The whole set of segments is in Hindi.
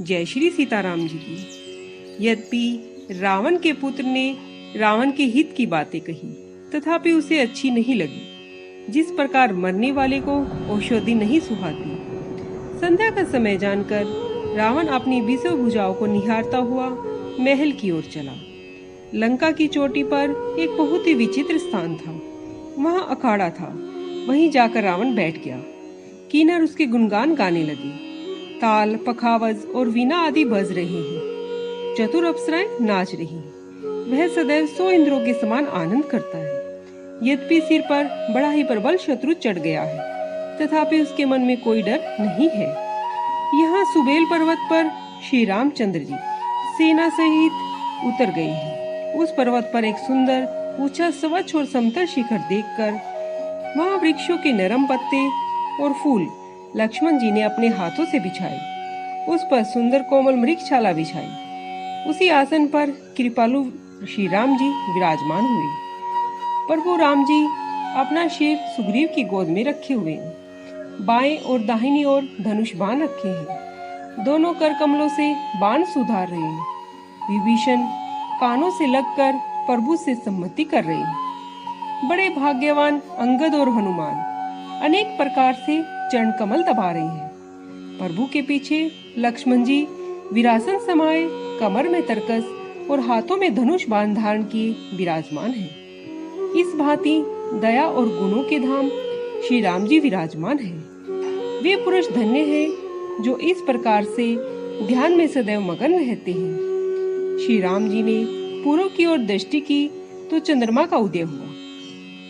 जय श्री सीताराम जी की। यद्यपि रावण के पुत्र ने रावण के हित की बातें कही, तथापि उसे अच्छी नहीं लगी। जिस प्रकार मरने वाले को औषधि नहीं सुहाती। संध्या का समय जानकर रावण अपनी विषव भुजाओं को निहारता हुआ महल की ओर चला। लंका की चोटी पर एक बहुत ही विचित्र स्थान था। वहां अखाड़ा था। वहीं जाकर रावण बैठ गया। किन्नर उसके गुणगान गाने लगे। ताल, पखावज और वीणा आदि बज रहे हैं। चतुर अप्सराएं नाच रही हैं। वह सदैव 100 इंद्रों के समान आनंद करता है। यद्यपि सिर पर बड़ा ही प्रबल शत्रु चढ़ गया है, तथापि उसके मन में कोई डर नहीं है। यहाँ सुबेल पर्वत पर श्री रामचंद्र जी सेना सहित उतर गए हैं। उस पर्वत पर एक सुंदर ऊंचा स्वच्छ और समतल शिखर देखकर वहाँ वृक्षों के नरम पत्ते और फूल लक्ष्मण जी ने अपने हाथों से बिछाए। उस पर सुंदर कोमल मृगशाला बिछाई। उसी आसन पर कृपालु श्री राम जी विराजमान हुए। प्रभु राम जी अपना शेर सुग्रीव की गोद में रखे हुए हैं। बाएं और दाहिनी ओर धनुष बाण रखे हैं। दोनों कर कमलों से बाण सुधार रहे हैं। विभीषण कानों से लगकर प्रभु से सम्मति कर रहे हैं। बड़े भाग्यवान अंगद और हनुमान अनेक प्रकार से चरण कमल दबा रहे हैं। प्रभु के पीछे लक्ष्मण जी विरासन समाये कमर में तरकस और हाथों में धनुष बाण धारण किए विराजमान हैं। इस भांति दया और गुणों के धाम श्री राम जी विराजमान हैं। वे पुरुष धन्य हैं जो इस प्रकार से ध्यान में सदैव मगन रहते हैं। श्री राम जी ने पूर्व की ओर दृष्टि की तो चंद्रमा का उदय हुआ।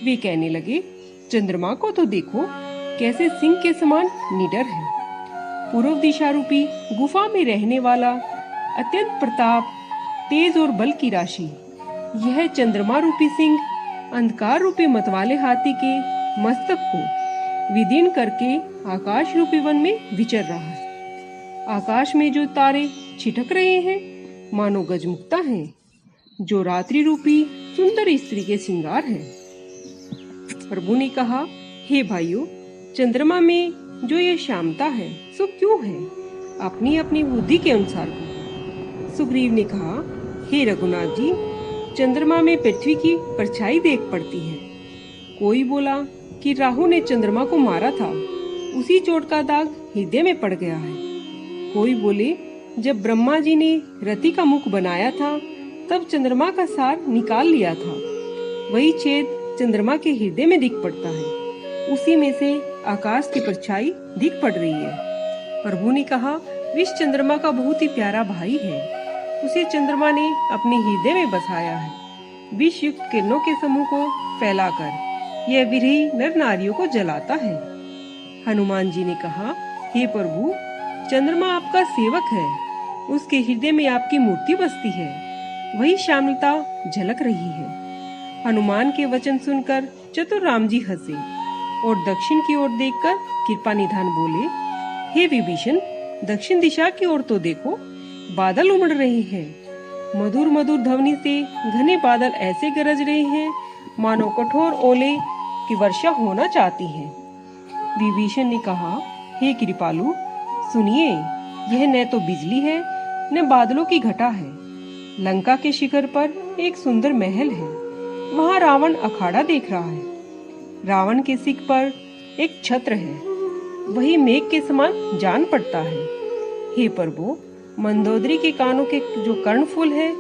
वे कहने लगे, चंद्रमा को तो देखो, कैसे सिंह के समान निडर है। पूर्व दिशा रूपी गुफा में रहने वाला अत्यंत प्रताप, तेज और बल की राशि, यह चंद्रमा रूपी सिंह अंधकार रूपी मतवाले हाथी के मस्तक को विदीर्ण करके आकाश रूपी वन में विचर रहा है। आकाश में जो तारे छिटक रहे हैं मानो गजमुक्ता हैं, जो रात्रि रूपी सुंदर स्त्री के श्रृंगार हैं। प्रभु ने कहा, हे भाइयों, चंद्रमा में जो ये श्यामता है सो क्यों है? अपनी अपनी बुद्धि के अनुसार हो। सुग्रीव ने कहा, हे रघुनाथ जी, चंद्रमा में पृथ्वी की परछाई देख पड़ती है। कोई बोला कि राहु ने चंद्रमा को मारा था, उसी चोट का दाग हृदय में पड़ गया है। कोई बोले, जब ब्रह्मा जी ने रति का मुख बनाया था तब चंद्रमा का सार निकाल लिया था। वही छेद चंद्रमा के हृदय में दिख पड़ता है, उसी में से आकाश की परछाई दिख पड़ रही है। प्रभु ने कहा, विष चंद्रमा का बहुत ही प्यारा भाई है। उसे चंद्रमा ने अपने हृदय में बसाया है। विष युक्त किरणों के समूह को फैलाकर यह विरही नर नारियों को जलाता है। हनुमान जी ने कहा, हे प्रभु, चंद्रमा आपका सेवक है। उसके हृदय में आपकी मूर्ति बसती है, वही श्यामलता झलक रही है। हनुमान के वचन सुनकर चतुर राम जी हंसे और दक्षिण की ओर देखकर कृपा निधान बोले, हे विभीषण, दक्षिण दिशा की ओर तो देखो, बादल उमड़ रहे हैं। मधुर मधुर ध्वनि से घने बादल ऐसे गरज रहे हैं मानो कठोर ओले की वर्षा होना चाहती है। विभीषण ने कहा, हे कृपालु, सुनिए, यह न तो बिजली है न बादलों की घटा है। लंका के शिखर पर एक सुंदर महल है। वहाँ रावण अखाड़ा देख रहा है। रावण के सिर पर एक छत्र है, वही मेघ के समान जान पड़ता है। हे प्रभु, मंदोदरी के कानों के जो कर्णफूल है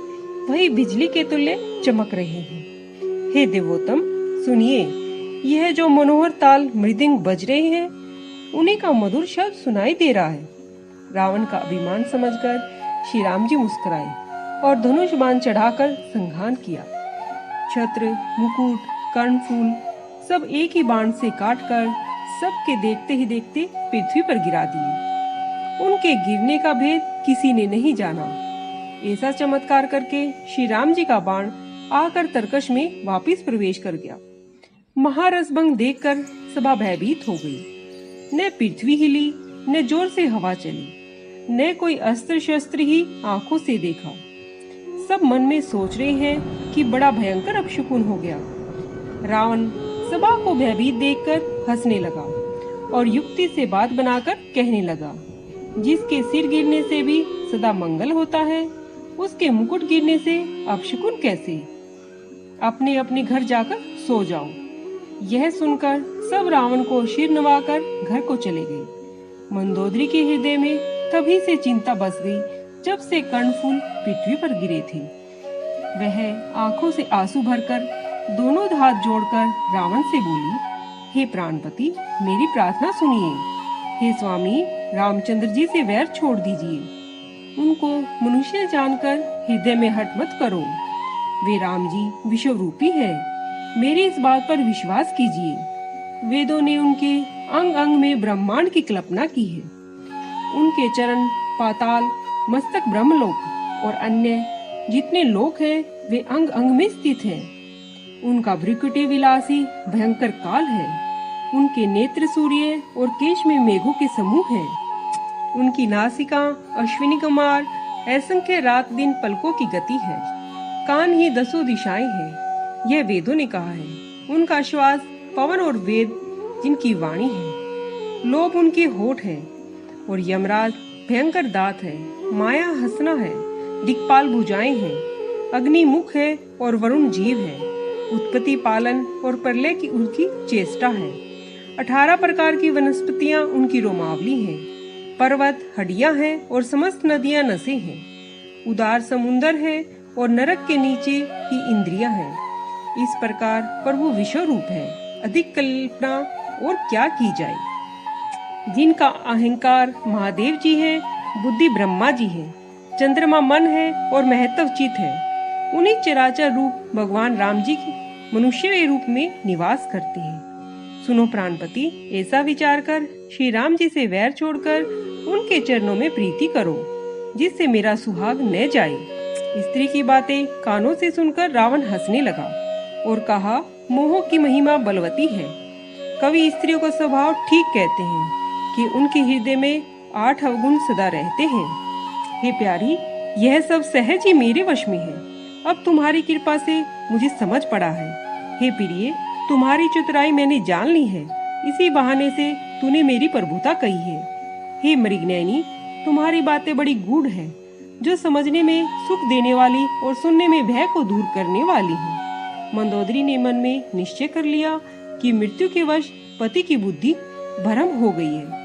वही बिजली के तुल्य चमक रहे हैं। हे देवोत्तम, सुनिए, यह जो मनोहर ताल मृदंग बज रहे हैं उन्हीं का मधुर शब्द सुनाई दे रहा है। रावण का अभिमान समझकर श्री राम जी मुस्कुराए और धनुष बाण चढ़ाकर संघान किया। छत्र, मुकुट, कर्णफूल सब एक ही बाण से काटकर सबके देखते ही देखते पृथ्वी पर गिरा दिए। उनके गिरने का भेद किसी ने नहीं जाना। ऐसा चमत्कार करके श्री राम जी का बाण आकर तरकश में वापस प्रवेश कर गया। महारसभंग देखकर सभा भयभीत हो गई। न पृथ्वी हिली, न जोर से हवा चली, न कोई अस्त्र शस्त्र ही आंखों से देखा। सब मन में सोच रहे हैं कि बड़ा भयंकर अपशकुन हो गया। रावण सभा को भयभीत देखकर हंसने लगा और युक्ति से बात बनाकर कहने लगा, जिसके सिर गिरने से भी सदा मंगल होता है, उसके मुकुट गिरने से अपशकुन कैसे? अपने अपने घर जाकर सो जाओ। यह सुनकर सब रावण को सिर नवाकर घर को चले गए। मंदोदरी के हृदय में तभी से चिंता बस गई जब से कर्णफूल पृथ्वी पर गिरे थे। वह आंखों से आंसू भरकर दोनों हाथ जोड़कर रावण से बोली, हे प्राणपति, मेरी प्रार्थना सुनिए। हे स्वामी, रामचंद्र जी से वैर छोड़ दीजिए। उनको मनुष्य जानकर हृदय में हट मत करो। वे राम जी विश्व रूपी है, मेरी इस बात पर विश्वास कीजिए। वेदों ने उनके अंग अंग में ब्रह्मांड की कल्पना की है। उनके चरण पाताल, मस्तक ब्रह्मलोक और अन्य जितने लोक हैं वे अंग अंग में स्थित हैं। उनका भ्रुकुटी विलासी भयंकर काल है। उनके नेत्र सूर्य और केश में मेघों के समूह हैं। उनकी नासिका अश्विनी कुमार असंख्य रात दिन पलकों की गति है। कान ही 10 दिशाएं हैं, यह वेदों ने कहा है। उनका श्वास पवन और वेद जिनकी वाणी है। लोभ उनके होठ है और यमराज भयंकर दांत है। माया हंसना है, दिक्पाल भुजाएं हैं। अग्नि मुख है और वरुण जीव है। उत्पत्ति पालन और प्रलय की उनकी चेष्टा है। 18 प्रकार की वनस्पतियां उनकी रोमावली हैं। पर्वत हड्डियां हैं और समस्त नदियां नसें हैं। उदार समुंदर है और नरक के नीचे ही इंद्रियां हैं। इस प्रकार प्रभु विश्व रूप है। अधिक कल्पना और क्या की जाए। जिनका अहंकार महादेव जी है, बुद्धि ब्रह्मा जी है, चंद्रमा मन है और महत्व चित है। उन्हीं चराचर रूप भगवान राम जी की मनुष्य रूप में निवास करते हैं। सुनो प्राणपति, ऐसा विचार कर श्री राम जी से वैर छोड़कर उनके चरणों में प्रीति करो, जिससे मेरा सुहाग न जाए। स्त्री की बातें कानों से सुनकर रावण हंसने लगा और कहा, मोह की महिमा बलवती है। कवि स्त्रियों का स्वभाव ठीक कहते हैं कि उनके हृदय में 8 अवगुण सदा रहते हैं। हे प्यारी, यह सब सहज ही मेरे वश में है। अब तुम्हारी कृपा से मुझे समझ पड़ा है। हे प्रिय, तुम्हारी चतुराई मैंने जान ली है। इसी बहाने से तूने मेरी प्रभुता कही है। हे मृगनयनी, तुम्हारी बातें बड़ी गूढ़ हैं, जो समझने में सुख देने वाली और सुनने में भय को दूर करने वाली हैं। मंदोदरी ने मन में निश्चय कर लिया कि मृत्यु के वश पति की बुद्धि भ्रम हो गई है।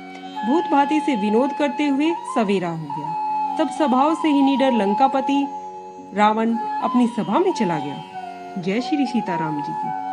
भूत भांति से विनोद करते हुए सवेरा हो गया। तब स्वभाव से ही निडर लंकापति रावण अपनी सभा में चला गया। जय श्री सीताराम जी की।